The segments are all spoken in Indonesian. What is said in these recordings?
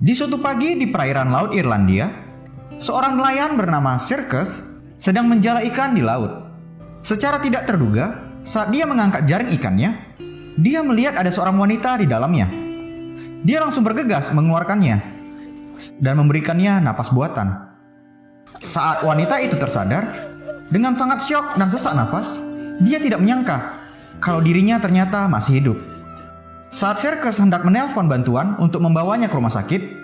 Di suatu pagi di perairan laut Irlandia, seorang nelayan bernama Circus sedang menjala ikan di laut. Secara tidak terduga, saat dia mengangkat jaring ikannya, dia melihat ada seorang wanita di dalamnya. Dia langsung bergegas mengeluarkannya dan memberikannya napas buatan. Saat wanita itu tersadar, dengan sangat syok dan sesak nafas, dia tidak menyangka kalau dirinya ternyata masih hidup. Saat Circus hendak menelpon bantuan untuk membawanya ke rumah sakit,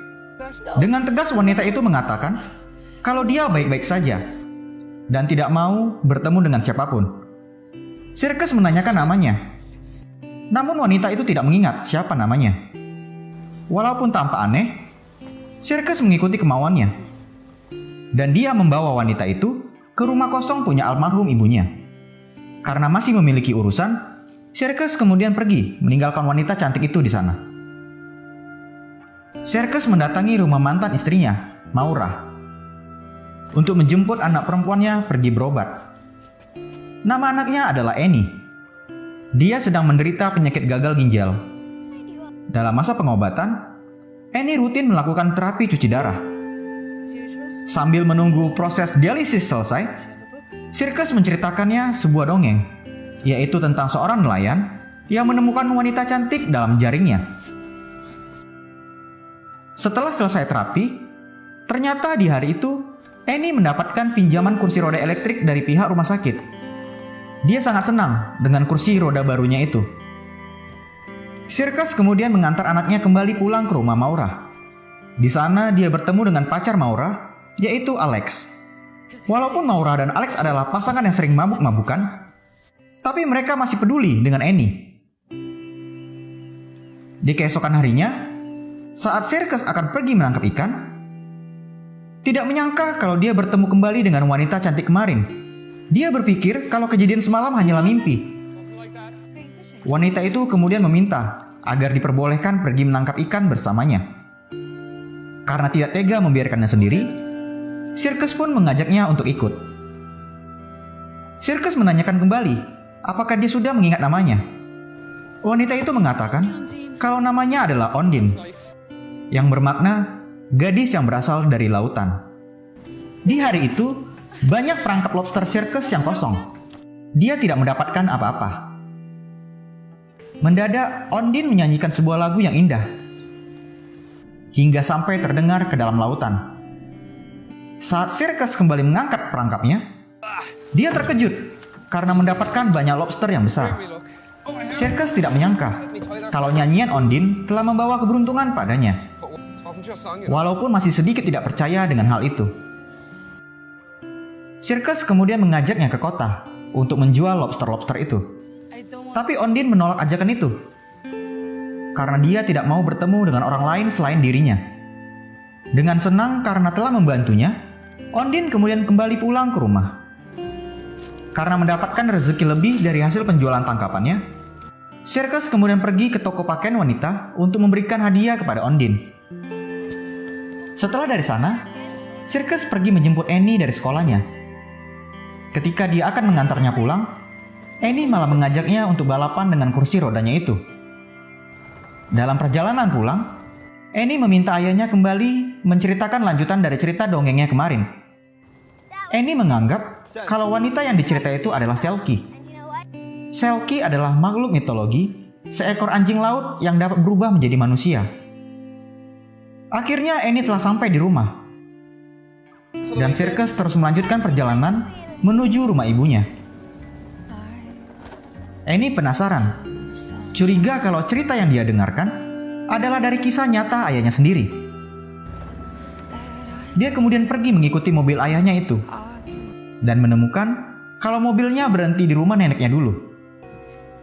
dengan tegas wanita itu mengatakan kalau dia baik-baik saja dan tidak mau bertemu dengan siapapun. Circus menanyakan namanya, namun wanita itu tidak mengingat siapa namanya. Walaupun tampak aneh, Circus mengikuti kemauannya, dan dia membawa wanita itu ke rumah kosong punya almarhum ibunya. Karena masih memiliki urusan, Circus kemudian pergi meninggalkan wanita cantik itu di sana. Circus mendatangi rumah mantan istrinya, Maura, untuk menjemput anak perempuannya pergi berobat. Nama anaknya adalah Annie. Dia sedang menderita penyakit gagal ginjal. Dalam masa pengobatan, Annie rutin melakukan terapi cuci darah. Sambil menunggu proses dialisis selesai, Circus menceritakannya sebuah dongeng, yaitu tentang seorang nelayan yang menemukan wanita cantik dalam jaringnya. Setelah selesai terapi, ternyata di hari itu Annie mendapatkan pinjaman kursi roda elektrik dari pihak rumah sakit. Dia sangat senang dengan kursi roda barunya itu. Circus kemudian mengantar anaknya kembali pulang ke rumah Maura. Di sana dia bertemu dengan pacar Maura, yaitu Alex. Walaupun Maura dan Alex adalah pasangan yang sering mabuk-mabukan, tapi mereka masih peduli dengan Annie. Di keesokan harinya, saat Circus akan pergi menangkap ikan, tidak menyangka kalau dia bertemu kembali dengan wanita cantik kemarin. Dia berpikir kalau kejadian semalam hanyalah mimpi. Wanita itu kemudian meminta agar diperbolehkan pergi menangkap ikan bersamanya. Karena tidak tega membiarkannya sendiri, Circus pun mengajaknya untuk ikut. Circus menanyakan kembali apakah dia sudah mengingat namanya. Wanita itu mengatakan kalau namanya adalah Ondine, yang bermakna gadis yang berasal dari lautan. Di hari itu, banyak perangkap lobster Circus yang kosong. Dia tidak mendapatkan apa-apa. Mendadak, Ondine menyanyikan sebuah lagu yang indah, hingga sampai terdengar ke dalam lautan. Saat Circus kembali mengangkat perangkapnya, dia terkejut karena mendapatkan banyak lobster yang besar. Circus tidak menyangka kalau nyanyian Ondine telah membawa keberuntungan padanya. Walaupun masih sedikit tidak percaya dengan hal itu. Circus kemudian mengajaknya ke kota untuk menjual lobster-lobster itu. Tapi Ondine menolak ajakan itu karena dia tidak mau bertemu dengan orang lain selain dirinya. Dengan senang karena telah membantunya, Ondine kemudian kembali pulang ke rumah. Karena mendapatkan rezeki lebih dari hasil penjualan tangkapannya, Circus kemudian pergi ke toko pakaian wanita untuk memberikan hadiah kepada Ondine. Setelah dari sana, Circus pergi menjemput Annie dari sekolahnya. Ketika dia akan mengantarnya pulang, Annie malah mengajaknya untuk balapan dengan kursi rodanya itu. Dalam perjalanan pulang, Annie meminta ayahnya kembali menceritakan lanjutan dari cerita dongengnya kemarin. Annie menganggap kalau wanita yang diceritai itu adalah Selkie. Selkie adalah makhluk mitologi, seekor anjing laut yang dapat berubah menjadi manusia. Akhirnya Annie telah sampai di rumah, dan Circus terus melanjutkan perjalanan menuju rumah ibunya. Annie penasaran, curiga kalau cerita yang dia dengarkan adalah dari kisah nyata ayahnya sendiri. Dia kemudian pergi mengikuti mobil ayahnya itu dan menemukan kalau mobilnya berhenti di rumah neneknya dulu.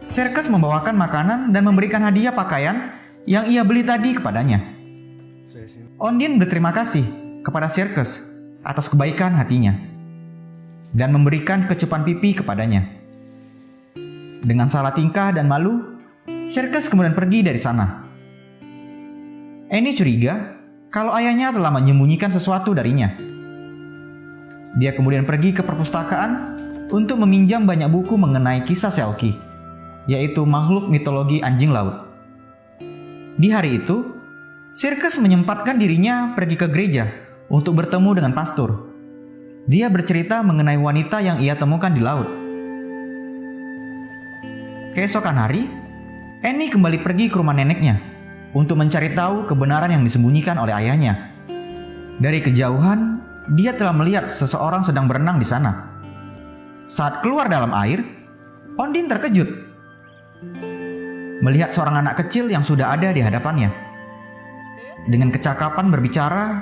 Circus membawakan makanan dan memberikan hadiah pakaian yang ia beli tadi kepadanya. Ondine berterima kasih kepada Circus atas kebaikan hatinya dan memberikan kecupan pipi kepadanya. Dengan salah tingkah dan malu, Circus kemudian pergi dari sana. Annie curiga kalau ayahnya telah menyembunyikan sesuatu darinya. Dia kemudian pergi ke perpustakaan untuk meminjam banyak buku mengenai kisah Selkie, yaitu makhluk mitologi anjing laut. Di hari itu, Sirkus menyempatkan dirinya pergi ke gereja untuk bertemu dengan pastor. Dia bercerita mengenai wanita yang ia temukan di laut. Keesokan hari, Annie kembali pergi ke rumah neneknya untuk mencari tahu kebenaran yang disembunyikan oleh ayahnya. Dari kejauhan, dia telah melihat seseorang sedang berenang di sana. Saat keluar dalam air, Ondine terkejut melihat seorang anak kecil yang sudah ada di hadapannya. Dengan kecakapan berbicara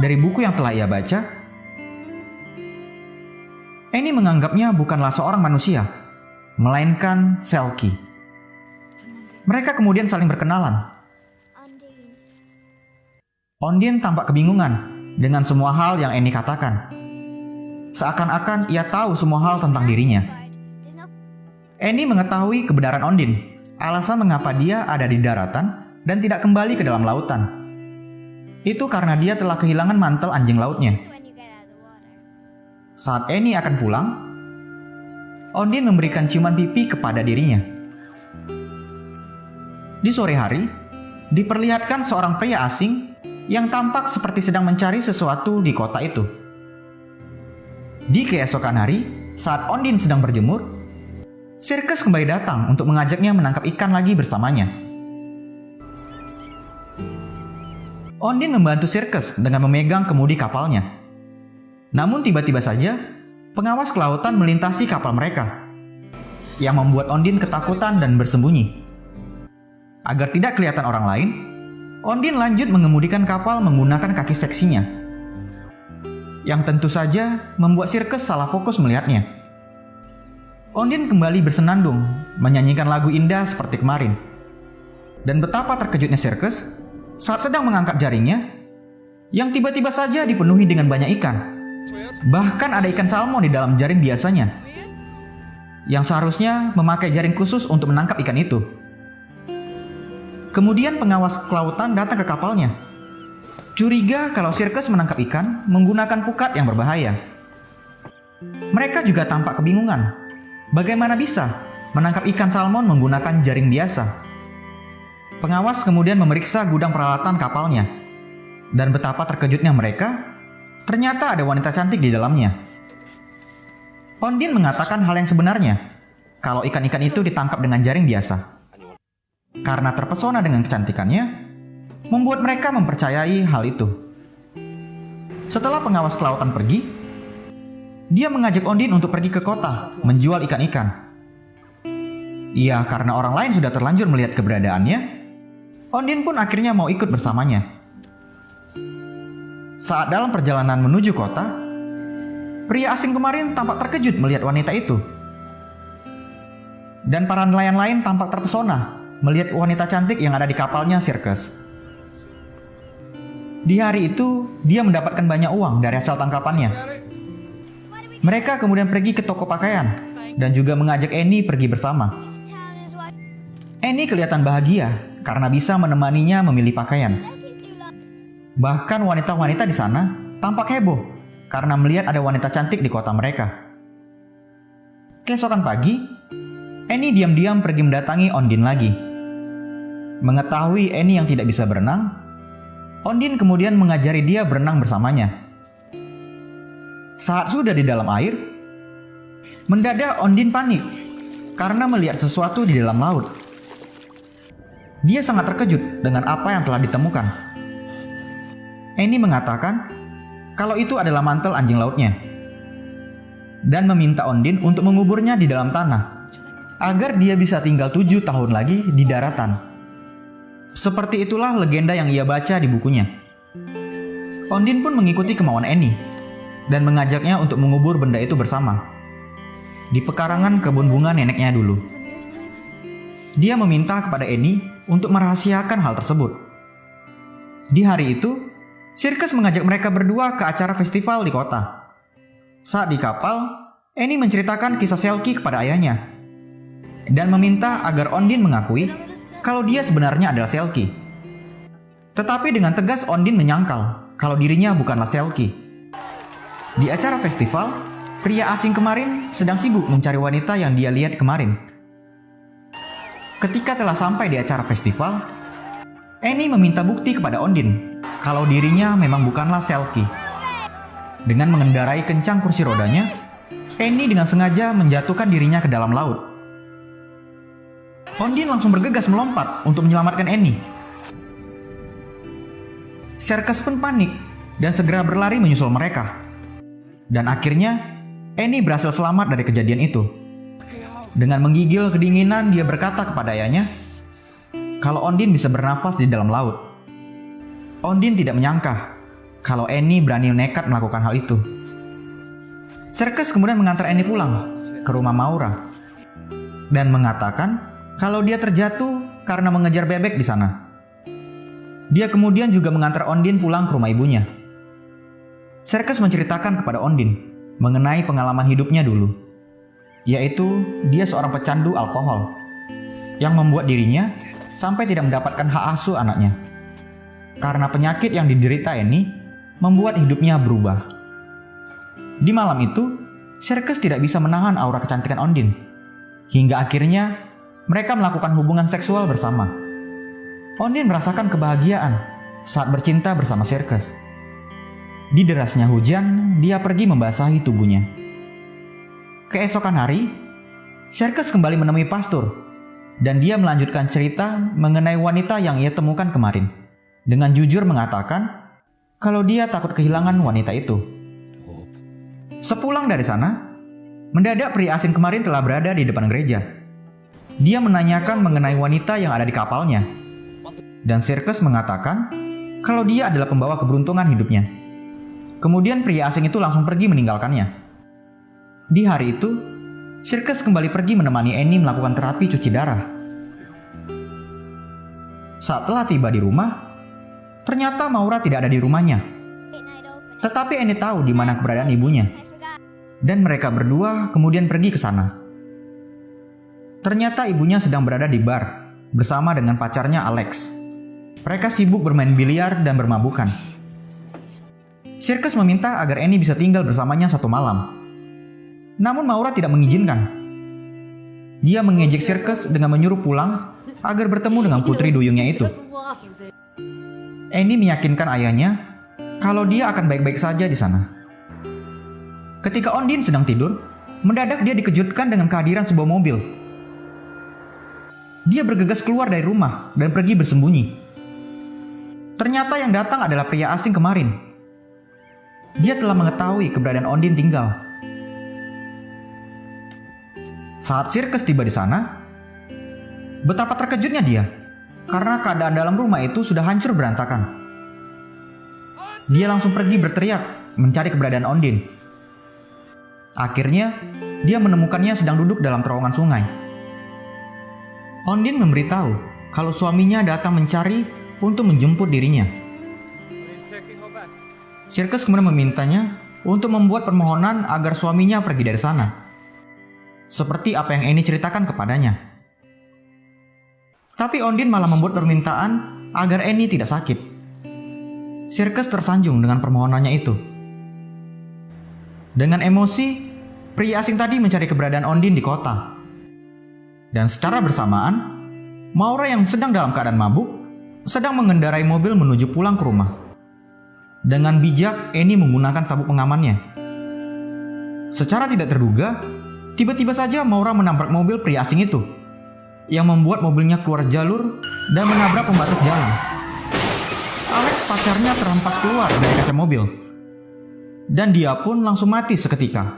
dari buku yang telah ia baca, Annie menganggapnya bukanlah seorang manusia, melainkan Selkie. Mereka kemudian saling berkenalan. Ondine tampak kebingungan dengan semua hal yang Annie katakan. Seakan-akan ia tahu semua hal tentang dirinya. Annie mengetahui kebenaran Ondine, alasan mengapa dia ada di daratan dan tidak kembali ke dalam lautan. Itu karena dia telah kehilangan mantel anjing lautnya. Saat Annie akan pulang, Ondine memberikan ciuman pipi kepada dirinya. Di sore hari, diperlihatkan seorang pria asing yang tampak seperti sedang mencari sesuatu di kota itu. Di keesokan hari, saat Ondine sedang berjemur, Sirkus kembali datang untuk mengajaknya menangkap ikan lagi bersamanya. Ondine membantu Sirkus dengan memegang kemudi kapalnya. Namun tiba-tiba saja, pengawas kelautan melintasi kapal mereka, yang membuat Ondine ketakutan dan bersembunyi. Agar tidak kelihatan orang lain, Ondine lanjut mengemudikan kapal menggunakan kaki seksinya, yang tentu saja membuat Sirkus salah fokus melihatnya. Ondine kembali bersenandung, menyanyikan lagu indah seperti kemarin. Dan betapa terkejutnya Sirkus saat sedang mengangkat jaringnya, yang tiba-tiba saja dipenuhi dengan banyak ikan. Bahkan ada ikan salmon di dalam jaring biasanya, yang seharusnya memakai jaring khusus untuk menangkap ikan itu. Kemudian pengawas kelautan datang ke kapalnya. Curiga kalau Sirkus menangkap ikan menggunakan pukat yang berbahaya. Mereka juga tampak kebingungan. Bagaimana bisa menangkap ikan salmon menggunakan jaring biasa? Pengawas kemudian memeriksa gudang peralatan kapalnya. Dan betapa terkejutnya mereka, ternyata ada wanita cantik di dalamnya. Ondine mengatakan hal yang sebenarnya, kalau ikan-ikan itu ditangkap dengan jaring biasa. Karena terpesona dengan kecantikannya, membuat mereka mempercayai hal itu. Setelah pengawas kelautan pergi, dia mengajak Ondine untuk pergi ke kota menjual ikan-ikan. Iya, karena orang lain sudah terlanjur melihat keberadaannya, Ondine pun akhirnya mau ikut bersamanya. Saat dalam perjalanan menuju kota, pria asing kemarin tampak terkejut melihat wanita itu. Dan para nelayan lain tampak terpesona melihat wanita cantik yang ada di kapalnya Sirkus. Di hari itu, dia mendapatkan banyak uang dari hasil tangkapannya. Mereka kemudian pergi ke toko pakaian dan juga mengajak Annie pergi bersama. Annie kelihatan bahagia karena bisa menemaninya memilih pakaian. Bahkan wanita-wanita di sana tampak heboh karena melihat ada wanita cantik di kota mereka. Keesokan pagi, Annie diam-diam pergi mendatangi Ondine lagi. Mengetahui Annie yang tidak bisa berenang, Ondine kemudian mengajari dia berenang bersamanya. Saat sudah di dalam air, mendadak Ondine panik karena melihat sesuatu di dalam laut. Dia sangat terkejut dengan apa yang telah ditemukan. Annie mengatakan kalau itu adalah mantel anjing lautnya dan meminta Ondine untuk menguburnya di dalam tanah agar dia bisa tinggal 7 tahun lagi di daratan. Seperti itulah legenda yang ia baca di bukunya. Ondine pun mengikuti kemauan Annie dan mengajaknya untuk mengubur benda itu bersama di pekarangan kebun bunga neneknya dulu. Dia meminta kepada Annie untuk merahasiakan hal tersebut. Di hari itu, Sirkus mengajak mereka berdua ke acara festival di kota. Saat di kapal, Annie menceritakan kisah Selkie kepada ayahnya dan meminta agar Ondine mengakui kalau dia sebenarnya adalah Selkie. Tetapi dengan tegas Ondine menyangkal kalau dirinya bukanlah Selkie. Di acara festival, pria asing kemarin sedang sibuk mencari wanita yang dia lihat kemarin. Ketika telah sampai di acara festival, Annie meminta bukti kepada Ondine kalau dirinya memang bukanlah Selkie. Dengan mengendarai kencang kursi rodanya, Annie dengan sengaja menjatuhkan dirinya ke dalam laut. Ondine langsung bergegas melompat untuk menyelamatkan Annie. Circus pun panik dan segera berlari menyusul mereka. Dan akhirnya, Annie berhasil selamat dari kejadian itu. Dengan menggigil kedinginan, dia berkata kepada ayahnya kalau Ondine bisa bernafas di dalam laut. Ondine tidak menyangka kalau Annie berani nekat melakukan hal itu. Circus kemudian mengantar Annie pulang ke rumah Maura dan mengatakan kalau dia terjatuh karena mengejar bebek di sana. Dia kemudian juga mengantar Ondine pulang ke rumah ibunya. Circus menceritakan kepada Ondine mengenai pengalaman hidupnya dulu, yaitu dia seorang pecandu alkohol yang membuat dirinya sampai tidak mendapatkan hak asuh anaknya. Karena penyakit yang diderita Annie membuat hidupnya berubah. Di malam itu, Circus tidak bisa menahan aura kecantikan Ondine. Hingga akhirnya, mereka melakukan hubungan seksual bersama. Ondine merasakan kebahagiaan saat bercinta bersama Circus. Di derasnya hujan, dia pergi membasahi tubuhnya. Keesokan hari, Circus kembali menemui pastor dan dia melanjutkan cerita mengenai wanita yang ia temukan kemarin dengan jujur mengatakan kalau dia takut kehilangan wanita itu. Sepulang dari sana, mendadak pria asing kemarin telah berada di depan gereja. Dia menanyakan mengenai wanita yang ada di kapalnya, dan Circus mengatakan kalau dia adalah pembawa keberuntungan hidupnya. Kemudian pria asing itu langsung pergi meninggalkannya. Di hari itu, Circus kembali pergi menemani Annie melakukan terapi cuci darah. Saat telah tiba di rumah, ternyata Maura tidak ada di rumahnya. Tetapi Annie tahu di mana keberadaan ibunya. Dan mereka berdua kemudian pergi ke sana. Ternyata ibunya sedang berada di bar bersama dengan pacarnya Alex. Mereka sibuk bermain biliar dan bermabukan. Circus meminta agar Annie bisa tinggal bersamanya satu malam. Namun Maura tidak mengizinkan. Dia mengejek Circus dengan menyuruh pulang agar bertemu dengan putri duyungnya itu. Annie meyakinkan ayahnya kalau dia akan baik-baik saja di sana. Ketika Ondine sedang tidur, mendadak dia dikejutkan dengan kehadiran sebuah mobil. Dia bergegas keluar dari rumah dan pergi bersembunyi. Ternyata yang datang adalah pria asing kemarin. Dia telah mengetahui keberadaan Ondine tinggal. Saat Circus tiba di sana, betapa terkejutnya dia karena keadaan dalam rumah itu sudah hancur berantakan. Dia langsung pergi berteriak mencari keberadaan Ondine. Akhirnya, dia menemukannya sedang duduk dalam terowongan sungai. Ondine memberitahu kalau suaminya datang mencari untuk menjemput dirinya. Circus kemudian memintanya untuk membuat permohonan agar suaminya pergi dari sana, seperti apa yang Annie ceritakan kepadanya. Tapi Ondine malah membuat permintaan agar Annie tidak sakit. Circus tersanjung dengan permohonannya itu. Dengan emosi, pria asing tadi mencari keberadaan Ondine di kota. Dan secara bersamaan, Maura yang sedang dalam keadaan mabuk sedang mengendarai mobil menuju pulang ke rumah. Dengan bijak, Annie menggunakan sabuk pengamannya. Secara tidak terduga, tiba-tiba saja Maura menabrak mobil pria asing itu, yang membuat mobilnya keluar jalur dan menabrak pembatas jalan. Alex pacarnya terhempas keluar dari kaca mobil, dan dia pun langsung mati seketika.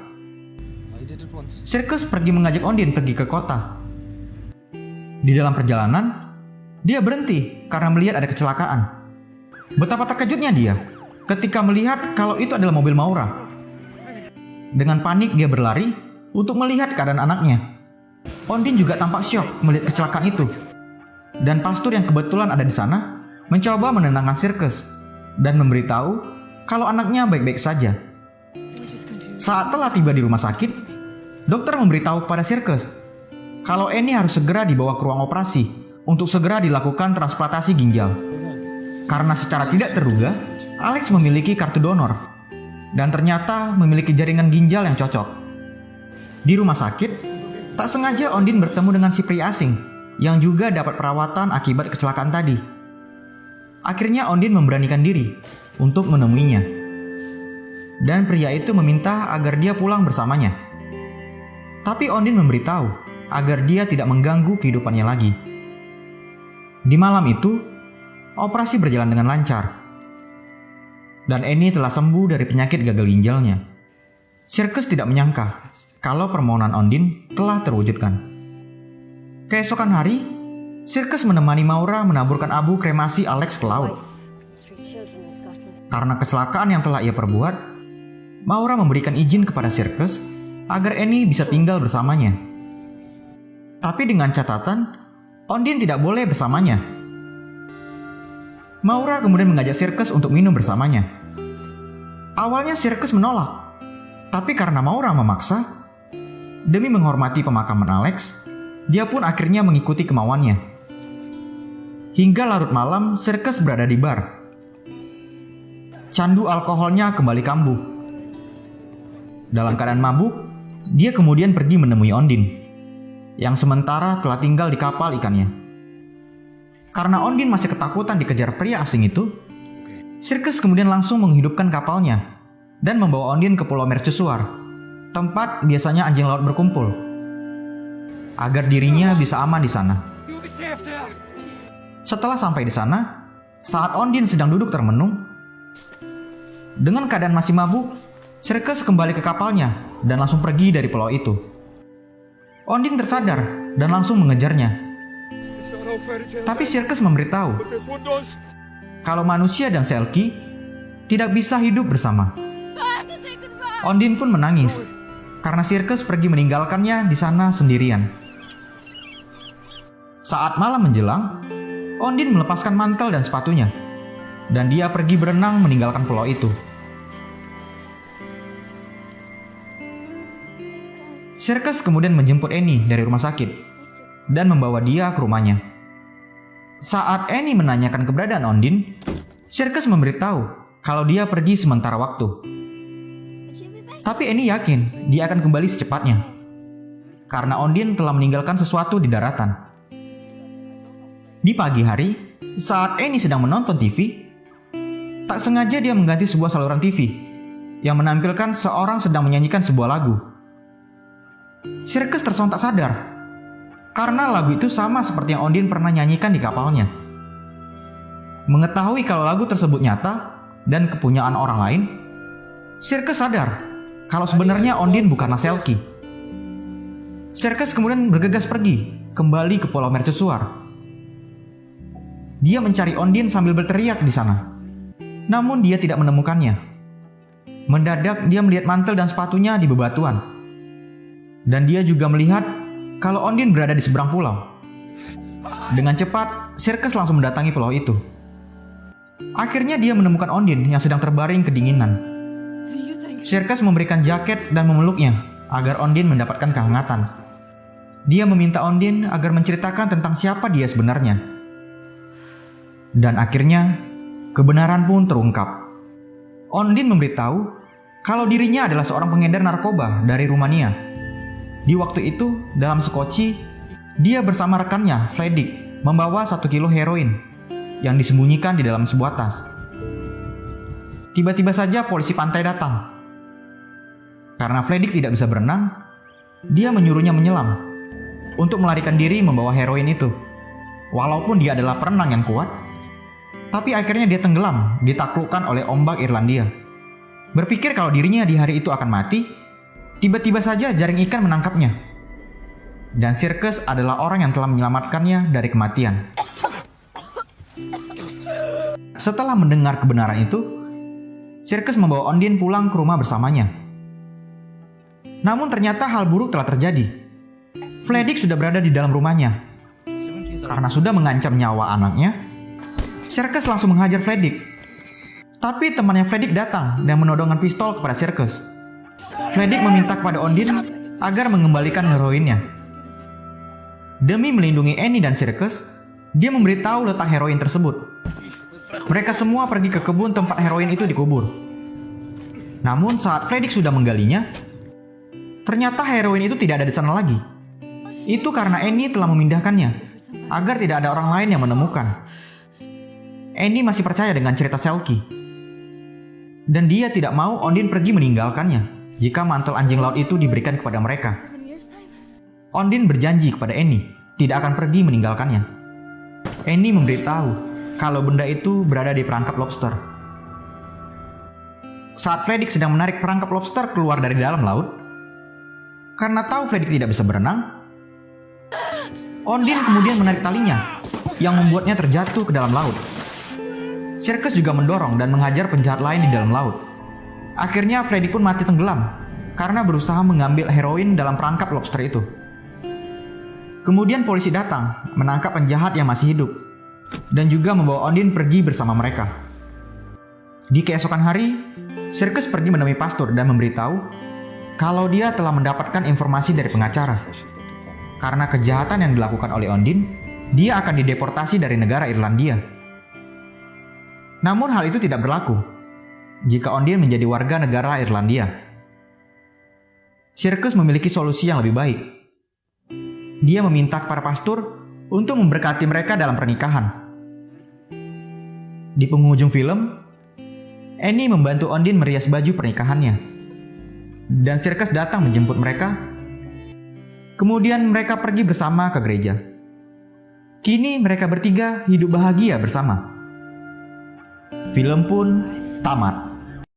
Circus pergi mengajak Ondine pergi ke kota. Di dalam perjalanan, dia berhenti karena melihat ada kecelakaan. Betapa terkejutnya dia ketika melihat kalau itu adalah mobil Maura. Dengan panik dia berlari untuk melihat keadaan anaknya. Ondine juga tampak syok melihat kecelakaan itu. Dan pastor yang kebetulan ada di sana mencoba menenangkan Circus dan memberitahu kalau anaknya baik-baik saja. Saat telah tiba di rumah sakit, dokter memberitahu kepada Circus kalau Annie harus segera dibawa ke ruang operasi untuk segera dilakukan transplantasi ginjal. Karena secara tidak terduga, Alex memiliki kartu donor dan ternyata memiliki jaringan ginjal yang cocok. Di rumah sakit, tak sengaja Ondine bertemu dengan si pria asing yang juga dapat perawatan akibat kecelakaan tadi. Akhirnya Ondine memberanikan diri untuk menemuinya. Dan pria itu meminta agar dia pulang bersamanya. Tapi Ondine memberitahu agar dia tidak mengganggu kehidupannya lagi. Di malam itu, operasi berjalan dengan lancar. Dan Annie telah sembuh dari penyakit gagal ginjalnya. Sirkus tidak menyangka kalau permohonan Ondine telah terwujudkan. Keesokan hari, Sirkus menemani Maura menaburkan abu kremasi Alex ke laut. Karena kecelakaan yang telah ia perbuat, Maura memberikan izin kepada Sirkus agar Annie bisa tinggal bersamanya. Tapi dengan catatan, Ondine tidak boleh bersamanya. Maura kemudian mengajak Sirkus untuk minum bersamanya. Awalnya Sirkus menolak, tapi karena Maura memaksa, demi menghormati pemakaman Alex, dia pun akhirnya mengikuti kemauannya. Hingga larut malam, Sirkus berada di bar. Candu alkoholnya kembali kambuh. Dalam keadaan mabuk, dia kemudian pergi menemui Ondine, yang sementara telah tinggal di kapal ikannya. Karena Ondine masih ketakutan dikejar pria asing itu, Sirkus kemudian langsung menghidupkan kapalnya dan membawa Ondine ke Pulau Mercusuar, tempat biasanya anjing laut berkumpul, agar dirinya bisa aman di sana. Setelah sampai di sana, saat Ondine sedang duduk termenung, dengan keadaan masih mabuk, Sirkus kembali ke kapalnya dan langsung pergi dari pulau itu. Ondine tersadar dan langsung mengejarnya. Tapi Sirkus memberitahu kalau manusia dan Selkie tidak bisa hidup bersama. Ondine pun menangis karena Sirkus pergi meninggalkannya di sana sendirian. Saat malam menjelang, Ondine melepaskan mantel dan sepatunya, dan dia pergi berenang meninggalkan pulau itu. Sirkus kemudian menjemput Annie dari rumah sakit dan membawa dia ke rumahnya. Saat Annie menanyakan keberadaan Ondine, Sirkus memberitahu kalau dia pergi sementara waktu. Tapi Annie yakin dia akan kembali secepatnya, karena Ondine telah meninggalkan sesuatu di daratan. Di pagi hari, saat Annie sedang menonton TV, tak sengaja dia mengganti sebuah saluran TV yang menampilkan seorang sedang menyanyikan sebuah lagu. Sirkus tersontak sadar, karena lagu itu sama seperti yang Ondine pernah nyanyikan di kapalnya. Mengetahui kalau lagu tersebut nyata dan kepunyaan orang lain, Sirkus sadar kalau sebenarnya Ondine bukanlah Selkie. Sirkus kemudian bergegas pergi kembali ke Pulau Mercusuar. Dia mencari Ondine sambil berteriak di sana. Namun dia tidak menemukannya. Mendadak dia melihat mantel dan sepatunya di bebatuan. Dan dia juga melihat kalau Ondine berada di seberang pulau. Dengan cepat, Sirkus langsung mendatangi pulau itu. Akhirnya dia menemukan Ondine yang sedang terbaring kedinginan. Sirkus memberikan jaket dan memeluknya agar Ondine mendapatkan kehangatan. Dia meminta Ondine agar menceritakan tentang siapa dia sebenarnya. Dan akhirnya, kebenaran pun terungkap. Ondine memberitahu kalau dirinya adalah seorang pengedar narkoba dari Rumania. Di waktu itu, dalam sekoci, dia bersama rekannya, Vladik, membawa 1 kilo heroin yang disembunyikan di dalam sebuah tas. Tiba-tiba saja polisi pantai datang. Karena Vladik tidak bisa berenang, dia menyuruhnya menyelam untuk melarikan diri membawa heroin itu. Walaupun dia adalah perenang yang kuat, tapi akhirnya dia tenggelam ditaklukkan oleh ombak Irlandia. Berpikir kalau dirinya di hari itu akan mati, tiba-tiba saja jaring ikan menangkapnya. Dan Sirkus adalah orang yang telah menyelamatkannya dari kematian. Setelah mendengar kebenaran itu, Sirkus membawa Ondine pulang ke rumah bersamanya. Namun ternyata hal buruk telah terjadi. Vladik sudah berada di dalam rumahnya. Karena sudah mengancam nyawa anaknya, Sirkus langsung menghajar Vladik. Tapi temannya Vladik datang dan menodongkan pistol kepada Sirkus. Vladik meminta kepada Ondine agar mengembalikan heroinnya. Demi melindungi Annie dan Sirkus, dia memberitahu letak heroin tersebut. Mereka semua pergi ke kebun tempat heroin itu dikubur. Namun saat Vladik sudah menggalinya, ternyata heroin itu tidak ada di sana lagi. Itu karena Annie telah memindahkannya agar tidak ada orang lain yang menemukan. Annie masih percaya dengan cerita Selkie. Dan dia tidak mau Ondine pergi meninggalkannya jika mantel anjing laut itu diberikan kepada mereka. Ondine berjanji kepada Annie tidak akan pergi meninggalkannya. Annie memberitahu kalau benda itu berada di perangkap lobster. Saat Fredrik sedang menarik perangkap lobster keluar dari dalam laut, karena tahu Fredrik tidak bisa berenang, Ondine kemudian menarik talinya yang membuatnya terjatuh ke dalam laut. Circus juga mendorong dan menghajar penjahat lain di dalam laut. Akhirnya Freddy pun mati tenggelam karena berusaha mengambil heroin dalam perangkap lobster itu. Kemudian polisi datang menangkap penjahat yang masih hidup dan juga membawa Ondine pergi bersama mereka. Di keesokan hari, Circus pergi menemui pastor dan memberitahu kalau dia telah mendapatkan informasi dari pengacara. Karena kejahatan yang dilakukan oleh Ondine, dia akan dideportasi dari negara Irlandia. Namun hal itu tidak berlaku jika Ondine menjadi warga negara Irlandia. Circus memiliki solusi yang lebih baik. Dia meminta kepada pastor untuk memberkati mereka dalam pernikahan. Di penghujung film, Annie membantu Ondine merias baju pernikahannya. Dan Circus datang menjemput mereka. Kemudian mereka pergi bersama ke gereja. Kini mereka bertiga hidup bahagia bersama. Film pun tamat.